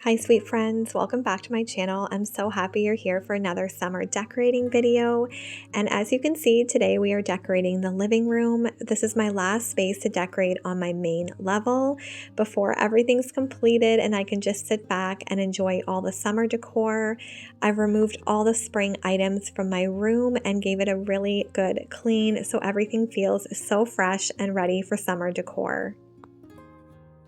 Hi sweet friends, welcome back to my channel. I'm so happy you're here for another summer decorating video. And as you can see, today we are decorating the living room. This is my last space to decorate on my main level before everything's completed and I can just sit back and enjoy all the summer decor. I've removed all the spring items from my room and gave it a really good clean so everything feels so fresh and ready for summer decor.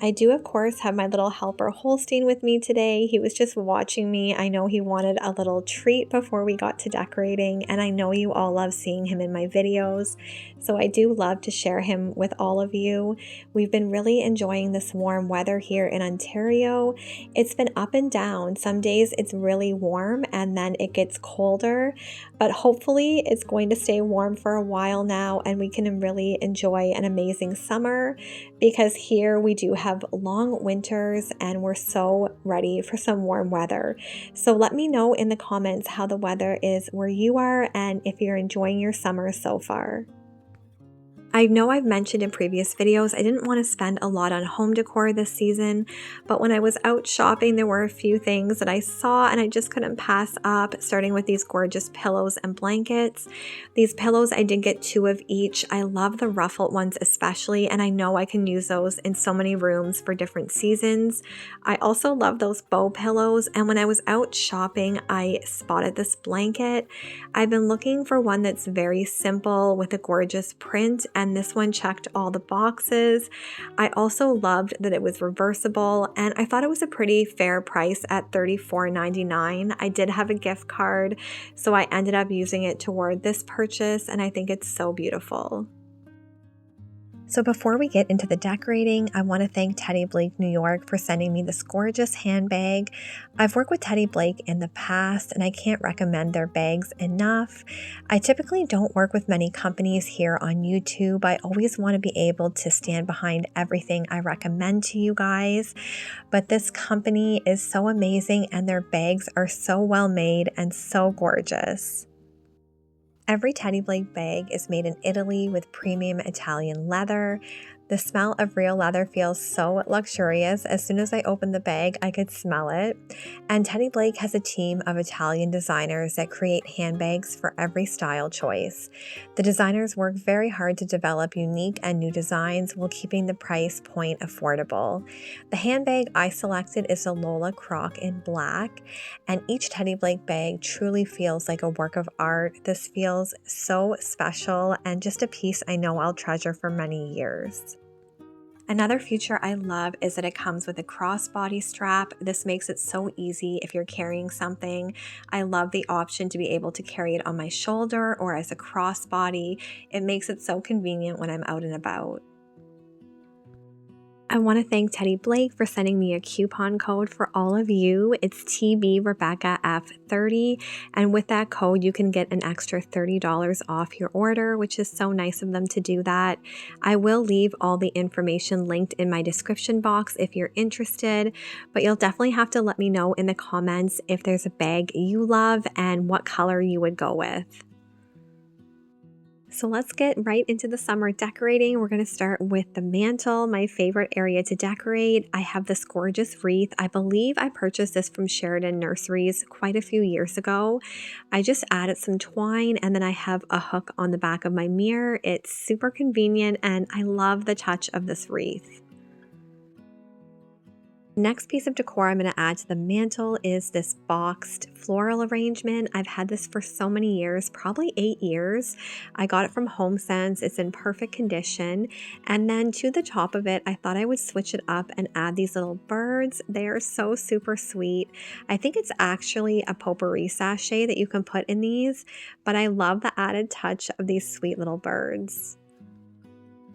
I do, of course, have my little helper Holstein with me today. He was just watching me. I know he wanted a little treat before we got to decorating, and I know you all love seeing him in my videos, so I do love to share him with all of you. We've been really enjoying this warm weather here in Ontario. It's been up and down. Some days it's really warm and then it gets colder, but hopefully it's going to stay warm for a while now and we can really enjoy an amazing summer, because here we do have long winters and we're so ready for some warm weather. So let me know in the comments how the weather is where you are and if you're enjoying your summer so far. I know I've mentioned in previous videos I didn't want to spend a lot on home decor this season, but when I was out shopping there were a few things that I saw and I just couldn't pass up, starting with these gorgeous pillows and blankets. These pillows, I did get 2 of each. I love the ruffled ones especially, and I know I can use those in so many rooms for different seasons. I also love those bow pillows, and when I was out shopping I spotted this blanket. I've been looking for one that's very simple with a gorgeous print, and this one checked all the boxes. I also loved that it was reversible, and I thought it was a pretty fair price at $34.99. I did have a gift card, so I ended up using it toward this purchase, and I think it's so beautiful. So before we get into the decorating, I want to thank teddyblake New York for sending me this gorgeous handbag. I've worked with teddyblake in the past and I can't recommend their bags enough. I typically don't work with many companies here on YouTube. I always want to be able to stand behind everything I recommend to you guys, but this company is so amazing and their bags are so well made and so gorgeous. Every teddyblake bag is made in Italy with premium Italian leather. The smell of real leather feels so luxurious. As soon as I opened the bag, I could smell it. And teddyblake has a team of Italian designers that create handbags for every style choice. The designers work very hard to develop unique and new designs while keeping the price point affordable. The handbag I selected is the Lola Croc in black, and each teddyblake bag truly feels like a work of art. This feels so special and just a piece I know I'll treasure for many years. Another feature I love is that it comes with a crossbody strap. This makes it so easy if you're carrying something. I love the option to be able to carry it on my shoulder or as a crossbody. It makes it so convenient when I'm out and about. I want to thank teddyblake for sending me a coupon code for all of you. It's TBRebeccaF30, and with that code you can get an extra $30 off your order, which is so nice of them to do that. I will leave all the information linked in my description box if you're interested, but you'll definitely have to let me know in the comments if there's a bag you love and what color you would go with. So let's get right into the summer decorating. We're going to start with the mantle, my favorite area to decorate. I have this gorgeous wreath. I believe I purchased this from Sheridan Nurseries quite a few years ago. I just added some twine and then I have a hook on the back of my mirror. It's super convenient and I love the touch of this wreath. Next piece of decor I'm going to add to the mantle is this boxed floral arrangement. I've had this for so many years, probably 8 years. I got it from HomeSense. It's in perfect condition. And then to the top of it, I thought I would switch it up and add these little birds. They are so super sweet. I think it's actually a potpourri sachet that you can put in these, but I love the added touch of these sweet little birds.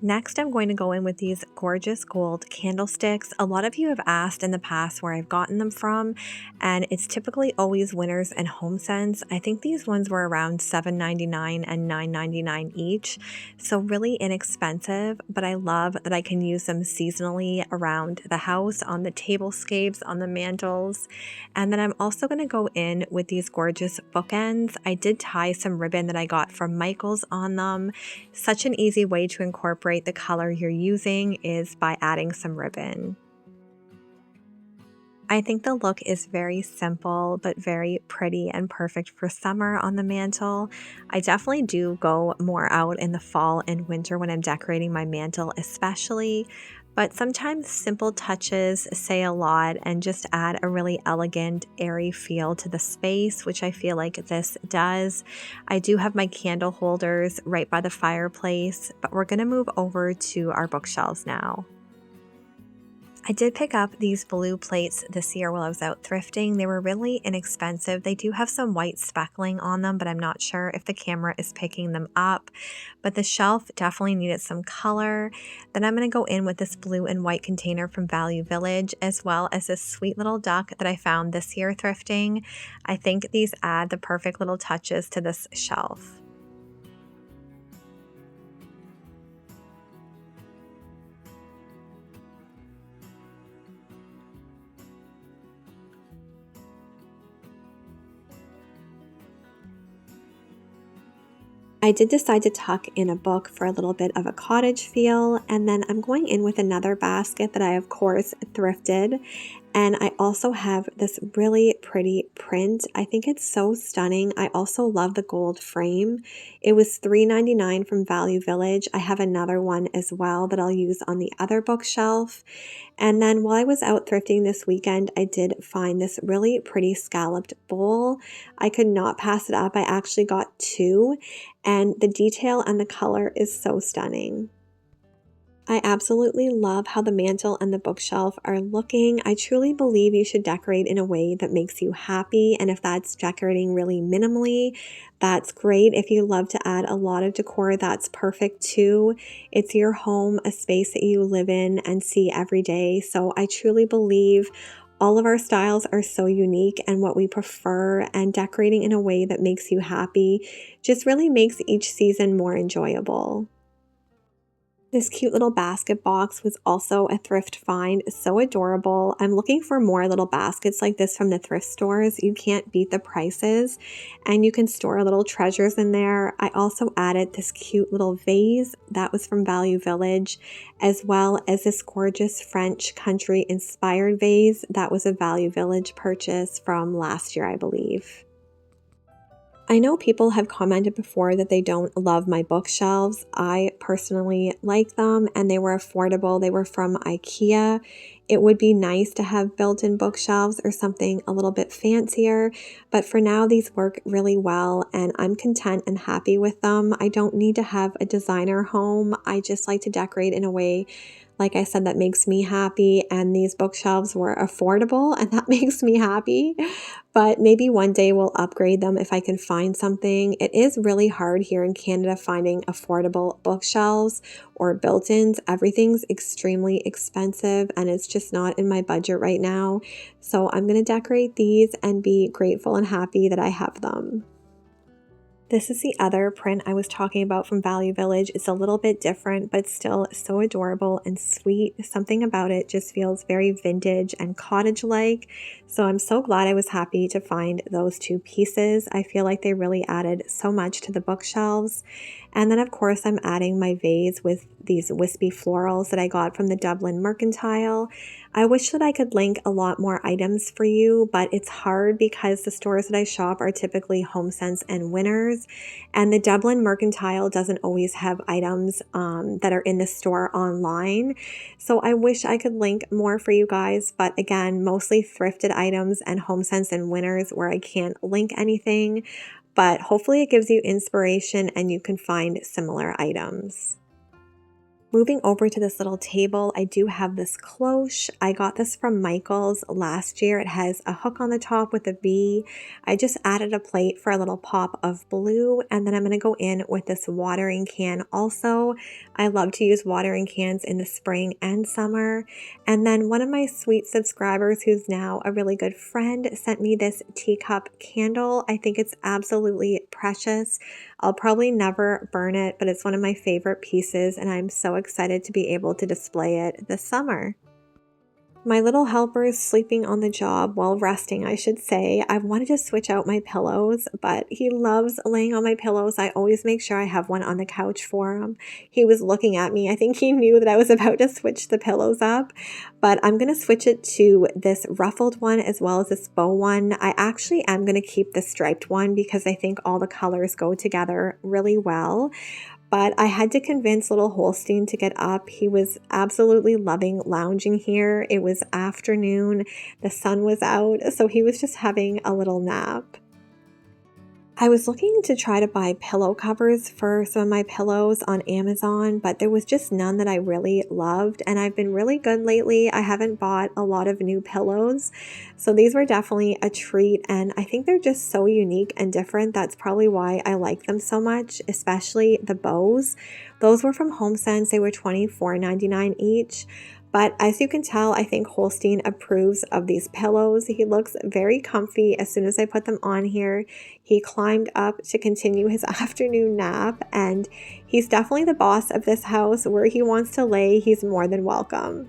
Next, I'm going to go in with these gorgeous gold candlesticks. A lot of you have asked in the past where I've gotten them from, and it's typically always Winners and HomeSense. I think these ones were around $7.99 and $9.99 each, so really inexpensive, but I love that I can use them seasonally around the house, on the tablescapes, on the mantles. And then I'm also going to go in with these gorgeous bookends. I did tie some ribbon that I got from Michael's on them. Such an easy way to incorporate the color you're using is by adding some ribbon. I think the look is very simple, but very pretty and perfect for summer on the mantle. I definitely do go more out in the fall and winter when I'm decorating my mantle, especially. But sometimes simple touches say a lot and just add a really elegant, airy feel to the space, which I feel like this does. I do have my candle holders right by the fireplace, but we're going to move over to our bookshelves now. I did pick up these blue plates this year while I was out thrifting. They were really inexpensive. They do have some white speckling on them, but I'm not sure if the camera is picking them up. But the shelf definitely needed some color. Then I'm going to go in with this blue and white container from Value Village, as well as this sweet little duck that I found this year thrifting. I think these add the perfect little touches to this shelf. I did decide to tuck in a book for a little bit of a cottage feel, and then I'm going in with another basket that I of course thrifted. And I also have this really pretty print. I think it's so stunning. I also love the gold frame. It was $3.99 from Value Village. I have another one as well that I'll use on the other bookshelf. And then while I was out thrifting this weekend, I did find this really pretty scalloped bowl. I could not pass it up. I actually got two, and the detail and the color is so stunning. I absolutely love how the mantle and the bookshelf are looking. I truly believe you should decorate in a way that makes you happy. And if that's decorating really minimally, that's great. If you love to add a lot of decor, that's perfect too. It's your home, a space that you live in and see every day. So I truly believe all of our styles are so unique, and what we prefer, and decorating in a way that makes you happy just really makes each season more enjoyable. This cute little basket box was also a thrift find. So adorable. I'm looking for more little baskets like this from the thrift stores. You can't beat the prices, and you can store little treasures in there. I also added this cute little vase that was from Value Village, as well as this gorgeous French country inspired vase that was a Value Village purchase from last year, I believe. I know people have commented before that they don't love my bookshelves. I personally like them, and they were affordable. They were from IKEA. It would be nice to have built-in bookshelves or something a little bit fancier, but for now these work really well, and I'm content and happy with them. I don't need to have a designer home. I just like to decorate in a way, like I said, that makes me happy, and these bookshelves were affordable, and that makes me happy. But maybe one day we'll upgrade them if I can find something. It is really hard here in Canada finding affordable bookshelves or built-ins. Everything's extremely expensive, and it's just not in my budget right now. So I'm going to decorate these and be grateful and happy that I have them. This is the other print I was talking about from Value Village. It's a little bit different, but still so adorable and sweet. Something about it just feels very vintage and cottage-like. So I'm so glad I was happy to find those two pieces. I feel like they really added so much to the bookshelves. And then of course I'm adding my vase with these wispy florals that I got from the Dublin Mercantile. I wish that I could link a lot more items for you, but it's hard because the stores that I shop are typically HomeSense and Winners, and the Dublin Mercantile doesn't always have items that are in the store online. So I wish I could link more for you guys, but again, mostly thrifted items and HomeSense and Winners where I can't link anything, but hopefully it gives you inspiration and you can find similar items. Moving over to this little table, I do have this cloche. I got this from Michael's last year. It has a hook on the top with a bee. I just added a plate for a little pop of blue, and then I'm going to go in with this watering can also. I love to use watering cans in the spring and summer. And then one of my sweet subscribers, who's now a really good friend, sent me this teacup candle. I think it's absolutely precious. I'll probably never burn it, but it's one of my favorite pieces, and I'm so excited to be able to display it this summer. My little helper is sleeping on the job, well, resting, I should say. I wanted to switch out my pillows, but he loves laying on my pillows. I always make sure I have one on the couch for him. He was looking at me. I think he knew that I was about to switch the pillows up, but I'm going to switch it to this ruffled one as well as this bow one. I actually am going to keep the striped one because I think all the colors go together really well. But I had to convince little Holstein to get up. He was absolutely loving lounging here. It was afternoon, the sun was out, so he was just having a little nap. I was looking to try to buy pillow covers for some of my pillows on Amazon, but there was just none that I really loved, and I've been really good lately. I haven't bought a lot of new pillows, so these were definitely a treat, and I think they're just so unique and different. That's probably why I like them so much, especially the bows. Those were from HomeSense. They were $24.99 each. But as you can tell, I think Holstein approves of these pillows. He looks very comfy as soon as I put them on here. He climbed up to continue his afternoon nap, and he's definitely the boss of this house. Where he wants to lay, he's more than welcome.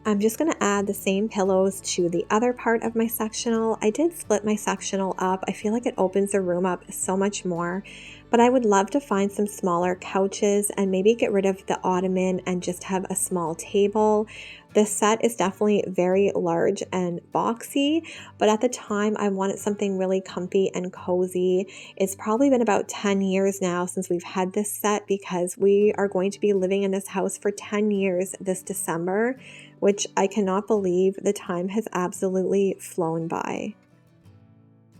I'm just going to add the same pillows to the other part of my sectional. I did split my sectional up. I feel like it opens the room up so much more, but I would love to find some smaller couches and maybe get rid of the ottoman and just have a small table. This set is definitely very large and boxy, but at the time I wanted something really comfy and cozy. It's probably been about 10 years now since we've had this set because we are going to be living in this house for 10 years this December, which I cannot believe. The time has absolutely flown by.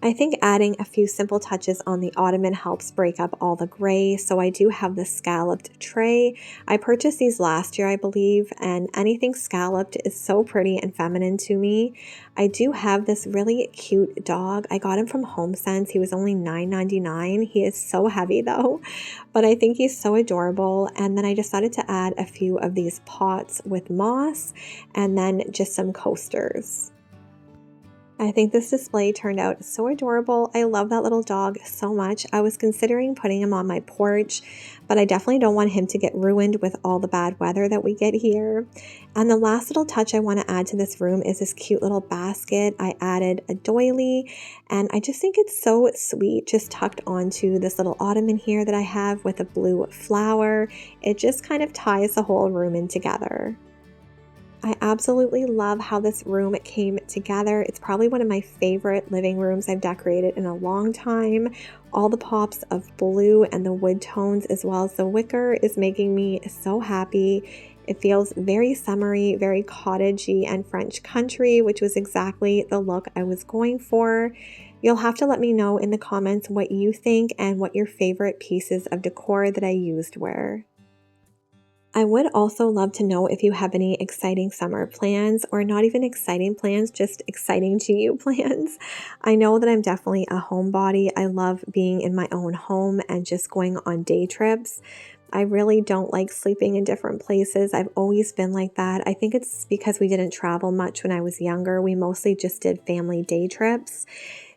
I think adding a few simple touches on the ottoman helps break up all the gray, so I do have the scalloped tray. I purchased these last year, I believe, and anything scalloped is so pretty and feminine to me. I do have this really cute dog. I got him from HomeSense. He was only $9.99. He is so heavy though, but I think he's so adorable. And then I decided to add a few of these pots with moss and then just some coasters. I think this display turned out so adorable. I love that little dog so much. I was considering putting him on my porch, but I definitely don't want him to get ruined with all the bad weather that we get here. And the last little touch I want to add to this room is this cute little basket. I added a doily, and I just think it's so sweet, just tucked onto this little ottoman here that I have with a blue flower. It just kind of ties the whole room in together. I absolutely love how this room came together. It's probably one of my favorite living rooms I've decorated in a long time. All the pops of blue and the wood tones as well as the wicker is making me so happy. It feels very summery, very cottagey and French country, which was exactly the look I was going for. You'll have to let me know in the comments what you think and what your favorite pieces of decor that I used were. I would also love to know if you have any exciting summer plans, or not even exciting plans, just exciting to you plans. I know that I'm definitely a homebody. I love being in my own home and just going on day trips. I really don't like sleeping in different places. I've always been like that. I think it's because we didn't travel much when I was younger. We mostly just did family day trips.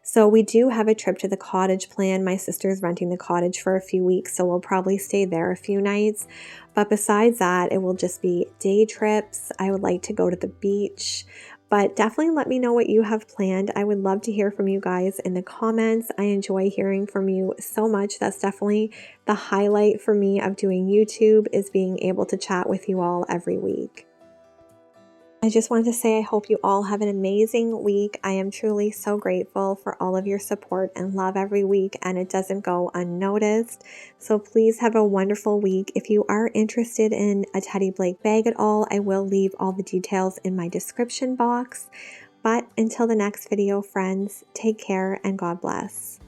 So we do have a trip to the cottage planned. My sister's renting the cottage for a few weeks, so we'll probably stay there a few nights. But besides that, it will just be day trips. I would like to go to the beach, but definitely let me know what you have planned. I would love to hear from you guys in the comments. I enjoy hearing from you so much. That's definitely the highlight for me of doing YouTube, is being able to chat with you all every week. I just wanted to say I hope you all have an amazing week. I am truly so grateful for all of your support and love every week, and it doesn't go unnoticed. So please have a wonderful week. If you are interested in a teddyblake bag at all, I will leave all the details in my description box. But until the next video, friends, take care and God bless.